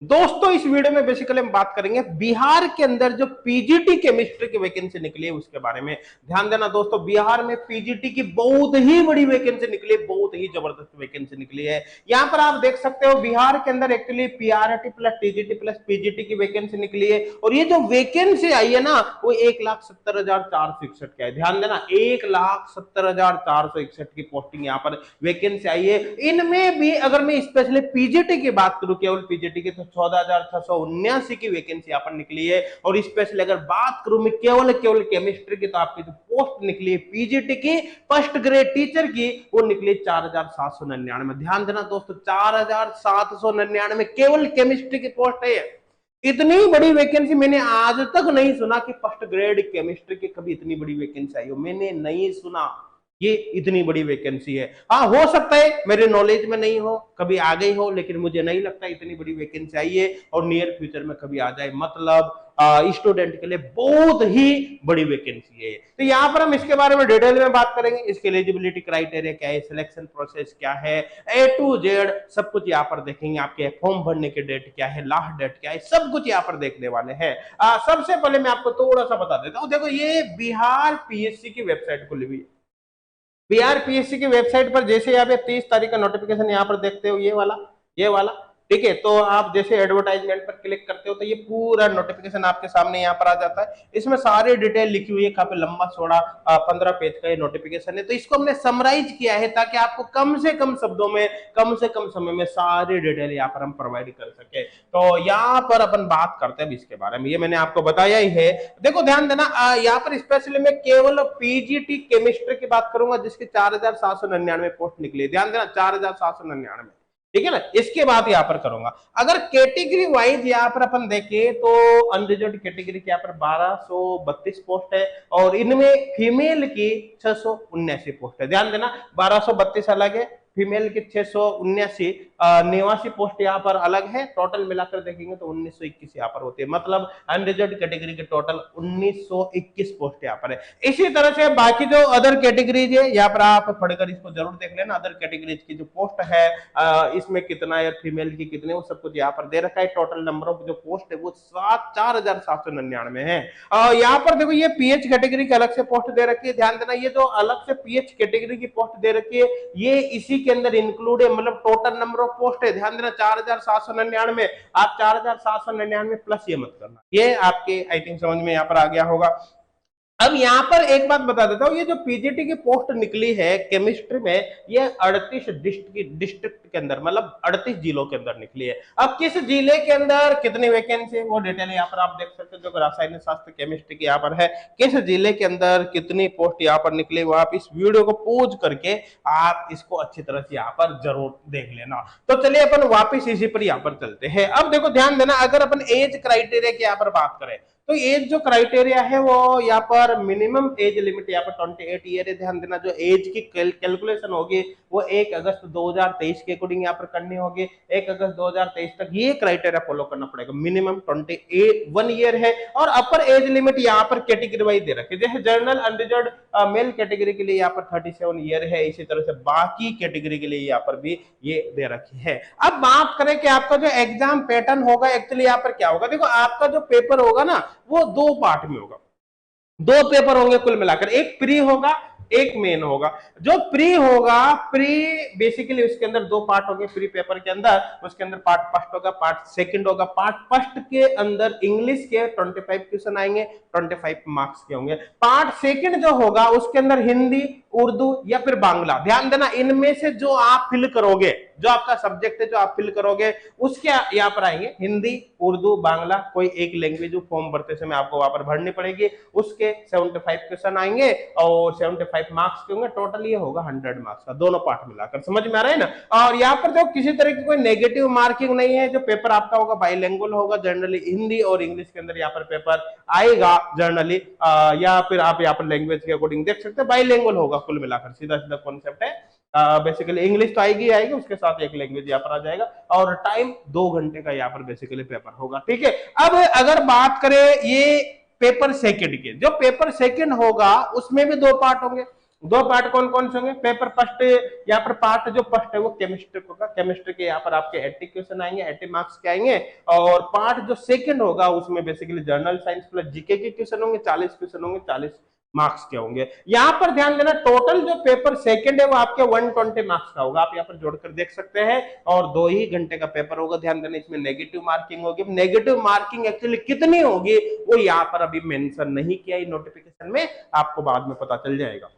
दोस्तों इस वीडियो में बेसिकली हम बात करेंगे बिहार के अंदर जो पीजीटी केमिस्ट्री की वैकेंसी निकली है उसके बारे में। ध्यान देना दोस्तों, बिहार में पीजीटी की बहुत ही बड़ी वैकेंसी निकली है, बहुत ही जबरदस्त वैकेंसी निकली है। यहाँ पर आप देख सकते हो बिहार के अंदर actually PRT plus TGT plus PGT की वैकेंसी निकली है और ये जो वैकेंसी आई है ना वो 1,70,461 का है। ध्यान देना 1,70,461 की पोस्टिंग यहाँ पर वैकेंसी आई है। इनमें भी अगर मैं स्पेशली पीजीटी की बात करूं, केवल पीजीटी की, तो 14,679 की वैकेंसी यहाँ पर निकली है। और स्पेशली अगर बात करूं मैं केवल केमिस्ट्री की, तो आपकी जो पोस्ट निकली है पीजीटी की फर्स्ट ग्रेड टीचर की, वो निकली 4,799। ध्यान देना दोस्तों, 4,799 केवल केमिस्ट्री की पोस्ट है। इतनी बड़ी वैकेंसी मैंने आज तक नहीं सुना कि फर्स्ट ग्रेड केमिस्ट्री की कभी इतनी बड़ी वैकेंसी आई हो, मैंने नहीं सुना ये इतनी बड़ी वैकेंसी है। हाँ, हो सकता है मेरे नॉलेज में नहीं हो, कभी आ गई हो, लेकिन मुझे नहीं लगता इतनी बड़ी वैकेंसी आई है और नियर फ्यूचर में कभी आ जाए। मतलब स्टूडेंट के लिए बहुत ही बड़ी वैकेंसी है। तो यहाँ पर हम इसके बारे में डिटेल में बात करेंगे, इसके एलिजिबिलिटी क्राइटेरिया क्या है, सिलेक्शन प्रोसेस क्या है, ए टू जेड सब कुछ यहाँ पर देखेंगे। आपके फॉर्म भरने की डेट क्या है, लास्ट डेट क्या है, सब कुछ यहाँ पर देखने वाले हैं। सबसे पहले मैं आपको थोड़ा सा बता देता हूँ। देखो, ये बिहार पीएससी की वेबसाइट खुली हुई है। बिहार पीएससी की वेबसाइट पर जैसे आप 30 तारीख का नोटिफिकेशन यहाँ पर देखते हो, ये वाला ठीक है। तो आप जैसे एडवर्टाइजमेंट पर क्लिक करते हो तो ये पूरा नोटिफिकेशन आपके सामने यहाँ पर आ जाता है। इसमें सारी डिटेल लिखी हुई है, काफी लंबा चौड़ा 15 पेज का ये नोटिफिकेशन है। तो इसको हमने समराइज किया है ताकि आपको कम से कम शब्दों में, कम से कम समय में सारी डिटेल यहाँ पर हम प्रोवाइड कर सके। तो यहाँ पर अपन बात करते हैं इसके बारे में, ये मैंने आपको बताया ही है। देखो ध्यान देना, यहाँ पर स्पेशली मैं केवल पीजीटी केमिस्ट्री की बात करूंगा जिसकी 4,799 पोस्ट निकली। ध्यान देना 4,799, ठीक है ना। इसके बाद यहाँ पर करूंगा, अगर कैटेगरी वाइज यहाँ पर अपन देखें तो अनरिजर्व कैटेगरी की यहाँ पर 1,232 पोस्ट है और इनमें फीमेल की 679 पोस्ट है। ध्यान देना 1,232 अलग है, फीमेल की 679 पोस्ट यहाँ पर अलग है। टोटल मिलाकर देखेंगे तो 1,921 यहाँ पर होती है। मतलब अनरिजर्व कैटेगरी के टोटल 1,921 पोस्ट यहाँ पर है। इसी तरह से बाकी जो अदर कैटेगरीज है यहाँ पर आप पढ़कर इसको जरूर देख लेना। अदर कैटेगरीज की जो पोस्ट है इसमें कितना है, फीमेल की कितने, वो सब कुछ यहाँ पर दे रखा है। टोटल नंबर ऑफ जो पोस्ट है वो 4,799 है। यहाँ पर देखो ये पीएच कैटेगरी की अलग से पोस्ट दे रखी है। ध्यान देना, ये जो अलग से पीएच कैटेगरी की पोस्ट दे रखी है ये इसी के अंदर इंक्लूड है, मतलब टोटल नंबर ऑफ पोस्ट है। ध्यान देना 4,799, आप 4,799 प्लस ये मत करना, ये आपके आई थिंक समझ में यहाँ पर आ गया होगा। अब यहाँ पर एक बात बता देता हूँ, ये जो पीजीटी की पोस्ट निकली है केमिस्ट्री में, ये 38 डिस्ट्रिक्ट के अंदर, मतलब 38 जिलों के अंदर निकली है। अब किस जिले के अंदर कितनी वैकेंसी है वो डिटेल यहाँ पर आप देख सकते हो। जो रासायनिक शास्त्र केमिस्ट्री की यहाँ पर है, किस जिले के अंदर कितनी पोस्ट यहाँ पर निकली, वो आप इस वीडियो को पॉज करके आप इसको अच्छी तरह से यहाँ पर जरूर देख लेना। तो चलिए अपन वापिस इसी पर यहाँ पर चलते हैं। अब देखो ध्यान देना, अगर अपन एज क्राइटेरिया की यहाँ पर बात करें तो एज जो क्राइटेरिया है वो यहाँ पर मिनिमम एज लिमिट यहाँ पर 28 ईयर है। ध्यान देना, जो एज की कैलकुलेशन होगी वो 1 अगस्त 2023 के अकॉर्डिंग यहाँ पर करनी होगी। 1 अगस्त 2023 तक ये क्राइटेरिया फॉलो करना पड़ेगा। मिनिमम 21 ईयर है और अपर एज लिमिट यहाँ पर कैटेगरी वाइज दे रखे, जैसे जनरल अनरिजर्व मेल कैटेगरी के लिए यहाँ पर 37 ईयर है। इसी तरह से बाकी कैटेगरी के लिए यहाँ पर भी ये दे रखी है। अब बात करें कि आपका जो एग्जाम पैटर्न होगा, एक्चुअली यहाँ पर क्या होगा, देखो आपका जो पेपर होगा ना वो 2 पार्ट में होगा। 2 पेपर होंगे कुल मिलाकर, एक प्री होगा एक मेन होगा। जो प्री होगा, प्री बेसिकली उसके अंदर 2 पार्ट होंगे प्री पेपर के अंदर। उसके अंदर पार्ट फर्स्ट होगा, पार्ट सेकंड होगा। पार्ट फर्स्ट के अंदर इंग्लिश के 25 क्वेश्चन आएंगे, 25 मार्क्स के होंगे। पार्ट सेकंड जो होगा उसके अंदर हिंदी, उर्दू या फिर बांग्ला। ध्यान देना, इनमें से जो आप फिल करोगे, जो आपका सब्जेक्ट है जो आप फिल करोगे उसके यहाँ पर आएंगे हिंदी, उर्दू, बांग्ला, कोई एक लैंग्वेज फॉर्म भरते समय आपको वहां पर भरनी पड़ेगी। उसके 75 क्वेश्चन आएंगे और 75 मार्क्स के होंगे। टोटल ये होगा 100 मार्क्स का, दोनों पार्ट मिलाकर। समझ में आ रहा है ना। और यहाँ पर जो किसी तरह की कोई नेगेटिव मार्किंग नहीं है। जो पेपर आपका होगा बाइलिंगुअल होगा, जनरली हिंदी और इंग्लिश के अंदर यहाँ पर पेपर आएगा जनरली, या फिर आप यहाँ पर लैंग्वेज के अकॉर्डिंग देख सकते हैं बाइलिंगुअल होगा। कुल मिलाकर सीधा सीधा कॉन्सेप्ट है। बेसिकली इंग्लिश तो आएगी आएगी, उसके साथ एक लैंग्वेज यहाँ पर आ जाएगा और टाइम 2 घंटे का यहाँ पर बेसिकली पेपर होगा। ठीक है। अब अगर बात करें ये पेपर सेकंड के, जो पेपर सेकंड होगा उसमें भी 2 पार्ट होंगे। दो पार्ट कौन कौन से होंगे? पेपर फर्स्ट यहाँ पर पार्ट जो फर्स्ट है वो केमिस्ट्री होगा, केमिस्ट्री के यहाँ पर आपके 80 क्वेश्चन आएंगे, 80 मार्क्स के आएंगे। और पार्ट जो सेकंड होगा उसमें basically general science plus GK के क्वेश्चन होंगे, 40 क्वेश्चन होंगे, 40 मार्क्स के होंगे। यहाँ पर ध्यान देना टोटल जो पेपर सेकंड है वो आपके 120 मार्क्स का होगा, आप यहाँ पर जोड़कर देख सकते हैं। और 2 ही घंटे का पेपर होगा। ध्यान देना इसमें नेगेटिव मार्किंग होगी। नेगेटिव मार्किंग एक्चुअली कितनी होगी वो यहाँ पर अभी मेंशन नहीं किया है नोटिफिकेशन में, आपको बाद में पता चल जाएगा।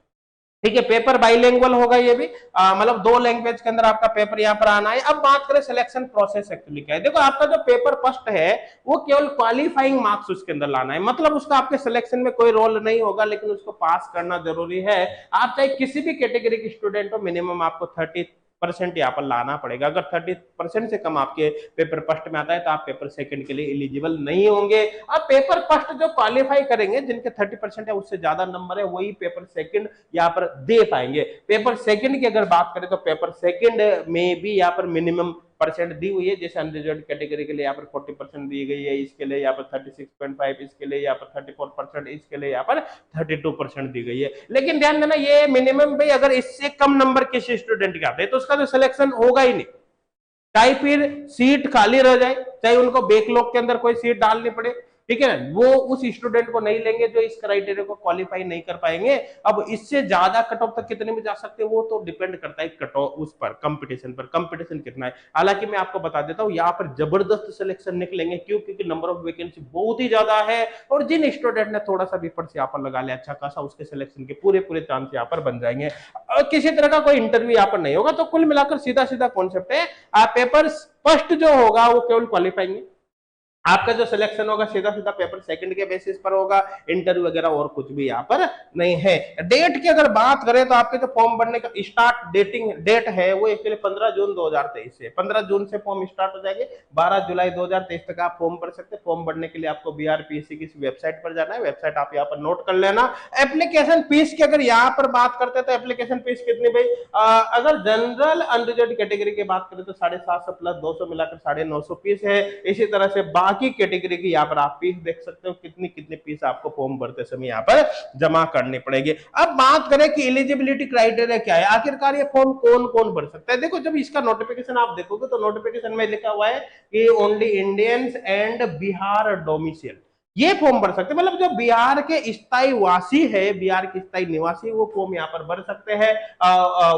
ठीक है, पेपर बाइलिंगुअल होगा ये भी, मतलब 2 लैंग्वेज के अंदर आपका पेपर यहाँ पर आना है। अब बात करें सिलेक्शन प्रोसेस एक्चुअली क्या है। देखो आपका जो पेपर फर्स्ट है वो केवल क्वालिफाइंग मार्क्स उसके अंदर लाना है, मतलब उसका आपके सिलेक्शन में कोई रोल नहीं होगा, लेकिन उसको पास करना जरूरी है। आप चाहे किसी भी कैटेगरी के स्टूडेंट हो, मिनिमम आपको 30% यहाँ पर लाना पड़ेगा। अगर 30% से कम आपके पेपर फर्स्ट में आता है तो आप पेपर सेकंड के लिए एलिजिबल नहीं होंगे। अब पेपर फर्स्ट जो क्वालिफाई करेंगे, जिनके 30% है उससे ज्यादा नंबर है, वही पेपर सेकंड यहाँ पर दे पाएंगे। पेपर सेकंड की अगर बात करें तो पेपर सेकंड में भी यहाँ पर मिनिमम परसेंट दी हुई है। जैसे अनरिजर्व कैटेगरी के लिए यहाँ पर 40% दी गई है, इसके लिए यहाँ पर 36.5, इसके लिए यहाँ पर 34%, इसके लिए यहाँ पर 32% दी गई है। लेकिन ध्यान देना ये मिनिमम भाई, अगर इससे कम नंबर किसी स्टूडेंट के आते हैं तो उसका तो सिलेक्शन होगा ही नहीं, चाहे फिर सीट खाली रह जाए, चाहे उनको बैकलॉग के अंदर कोई सीट डालनी पड़े, ठीक है ना, वो उस स्टूडेंट को नहीं लेंगे जो इस क्राइटेरिया को क्वालिफाई नहीं कर पाएंगे। अब इससे ज्यादा कट ऑफ तक कितने में जा सकते हैं वो तो डिपेंड करता है कट ऑफ उस पर, कंपटीशन पर, कंपटीशन कितना है। हालांकि मैं आपको बता देता हूं यहाँ पर जबरदस्त सिलेक्शन निकलेंगे, क्यों? क्योंकि नंबर ऑफ वैकेंसी बहुत ही ज्यादा है, और जिन स्टूडेंट ने थोड़ा सा भी पर्स यहाँ पर लगा लिया अच्छा खासा, उसके सिलेक्शन के पूरे पूरे चांस यहाँ पर बन जाएंगे। किसी तरह का कोई इंटरव्यू यहाँ पर नहीं होगा। तो कुल मिलाकर सीधा सीधा कॉन्सेप्ट है, पेपर फर्स्ट जो होगा वो केवल क्वालिफाइंग है, आपका जो सिलेक्शन होगा सीधा सीधा पेपर सेकंड के बेसिस पर होगा, इंटरव्यू वगैरह और कुछ भी यहाँ पर नहीं है। डेट की अगर बात करें तो आपके जो फॉर्म भरने का स्टार्ट डेट है वो एक्चुअली 15 जून 2023 से, 15 जून से फॉर्म स्टार्ट हो जाएंगे, 12 जुलाई 2023 तक आप फॉर्म भर सकते हैं। फॉर्म भरने के लिए आपको बीआरपीएससी की वेबसाइट पर जाना है, वेबसाइट आप यहाँ पर नोट कर लेना। एप्लीकेशन फीस की अगर यहाँ पर बात करते हैं तो एप्लीकेशन फीस कितनी भाई, अगर जनरल अनरिजर्व कैटेगरी की बात करें तो 750 प्लस 200 मिलाकर 950 फीस है। इसी तरह से बाकी कैटेगरी की यहाँ पर आप फीस देख सकते हो, कितनी कितनी फीस आपको फॉर्म भरते समय यहाँ पर जमा करनी पड़ेगी। अब बात करें कि एलिजिबिलिटी क्राइटेरिया क्या है, आखिरकार ये फॉर्म कौन कौन भर सकता है। देखो जब इसका नोटिफिकेशन आप देखोगे तो नोटिफिकेशन में लिखा हुआ है कि only Indians and Bihar domicile ये फॉर्म भर सकते हैं, मतलब जो बिहार के स्थायी वासी है, बिहार के स्थायी निवासी, वो फॉर्म यहाँ पर भर सकते हैं।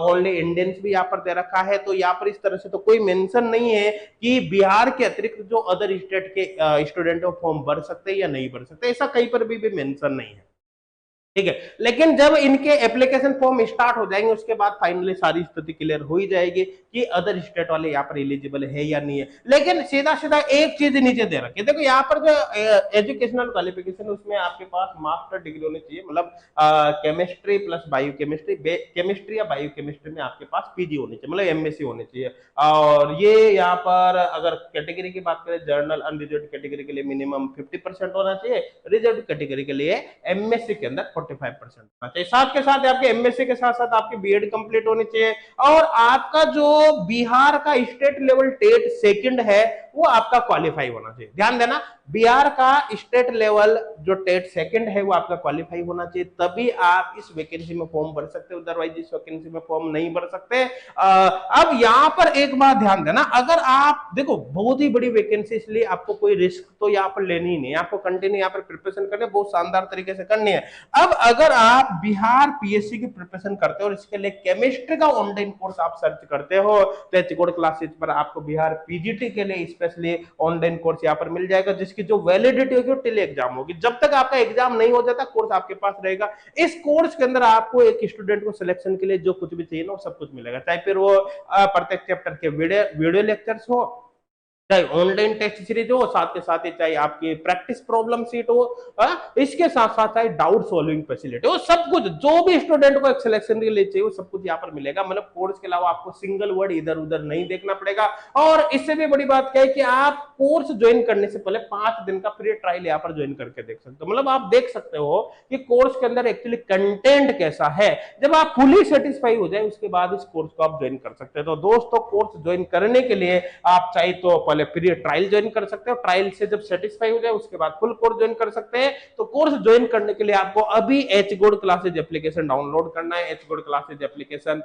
ओनली इंडियंस भी यहाँ पर दे रखा है, तो यहाँ पर इस तरह से तो कोई मेंशन नहीं है कि बिहार के अतिरिक्त जो अदर स्टेट के स्टूडेंट फॉर्म भर सकते हैं या नहीं भर सकते, ऐसा कहीं पर भी मेंशन नहीं है, ठीक है। लेकिन जब इनके एप्लीकेशन फॉर्म स्टार्ट हो जाएंगे उसके बाद फाइनली सारी स्थिति क्लियर हो ही जाएगी कि अदर स्टेट वाले यहाँ पर एलिजिबल है या नहीं है। लेकिन सीधा सीधा एक चीज नीचे दे रखी है, देखो यहाँ पर जो एजुकेशनल क्वालिफिकेशन है उसमें आपके पास मास्टर डिग्री होनी चाहिए, मतलब chemistry plus bio chemistry, chemistry या बायो केमिस्ट्री में आपके पास पीजी होनी चाहिए, मतलब एमएससी होनी चाहिए। और ये यहाँ पर अगर कैटेगरी की बात करें जर्नल अनरिजर्व कैटेगरी के लिए मिनिमम 50% होना चाहिए, रिजर्व कैटेगरी के लिए एमएससी के अंदर 45% होना चाहिए। साथ के साथ आपके एमएससी के साथ साथ आपकी बीएड कंप्लीट होनी चाहिए, और आपका जो बिहार का स्टेट लेवल टेट सेकंड है वो आपका क्वालिफाई होना चाहिए। ध्यान देना, बिहार का स्टेट लेवल जो टेट सेकंड है वो आपका क्वालिफाई होना चाहिए, तभी आप इस वैकेंसी में फॉर्म भर सकते हो, अदरवाइज इस वैकेंसी में फॉर्म नहीं भर सकते। अब यहाँ पर एक बात ध्यान देना, अगर आप देखो बहुत ही बड़ी वैकेंसी, इसलिए आपको कोई रिस्क तो यहाँ पर लेनी ही नहीं, आपको कंटिन्यू यहाँ पर प्रिपरेशन करने बहुत शानदार तरीके से करनी है। अब अगर आप बिहार पीएससी की प्रिपरेशन करते हो और इसके लिए केमिस्ट्री का ऑनलाइन कोर्स आप सर्च करते हो तो चिकोड़ क्लासेस पर आपको बिहार पीजीटी के लिए स्पेशली ऑनलाइन कोर्स यहाँ पर मिल जाएगा, जिसकी जो वैलिडिटी होगी वो टिल एग्जाम होगी। जब तक आपका एग्जाम नहीं हो जाता कोर्स आपके पास रहेगा। इस कोर्स के अंदर आपको एक स्टूडेंट को सिलेक्शन के लिए जो कुछ भी चाहिए ना वो सब कुछ मिलेगा, चाहे फिर वो प्रत्येक चैप्टर के वीडियो लेक्चर्स हो, चाहे ऑनलाइन टेस्ट सीरीज हो, साथ के साथ ही चाहे आपकी प्रैक्टिस प्रॉब्लम सीट हो, इसके साथ साथ चाहे डाउट सॉल्विंग फैसिलिटी हो, सब कुछ जो भी स्टूडेंट को एक सिलेक्शन के लिए चाहिए वो सब कुछ यहाँ पर मिलेगा। मतलब कोर्स के अलावा आपको सिंगल वर्ड इधर उधर नहीं देखना पड़ेगा। और इससे भी बड़ी बात क्या है कि आप कोर्स ज्वाइन करने से पहले 5 दिन का फ्री ट्रायल यहाँ पर ज्वाइन करके देख सकते हो, मतलब आप देख सकते हो कि कोर्स के अंदर एक्चुअली कंटेंट कैसा है। जब आप फुली सेटिस्फाई हो जाए उसके बाद इस कोर्स को आप ज्वाइन कर सकते हो। तो दोस्तों कोर्स ज्वाइन करने के लिए आप चाहे तो पहले वाले फ्री ट्रायल ज्वाइन कर सकते हो। ट्रायल से जब सेटिस्फाई हो जाए उसके बाद फुल कोर्स ज्वाइन कर सकते हैं। तो कोर्स ज्वाइन करने के लिए आपको अभी H gold classes application download करना है। H gold classes application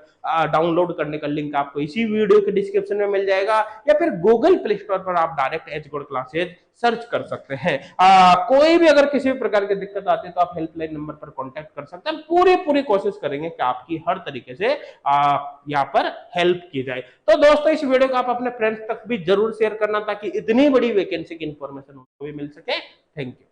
download करने का लिंक आपको इसी वीडियो के डिस्क्रिप्शन में मिल जाएगा, या फिर गूगल प्ले स्टोर पर आप direct H gold classes search कर सकते हैं। कोई भी अगर किसी भी प्रकार की दिक्कत आती है तो आप हेल्पलाइन नंबर पर कांटेक्ट कर सकते हैं। पूरी कोशिश करेंगे कि आपकी हर तरीके से यहाँ पर हेल्प की जाए। तो दोस्तों इस वीडियो को आप अपने फ्रेंड्स तक भी जरूर शेयर करना ताकि इतनी बड़ी वैकेंसी की इंफॉर्मेशन उनको भी मिल सके। Thank you.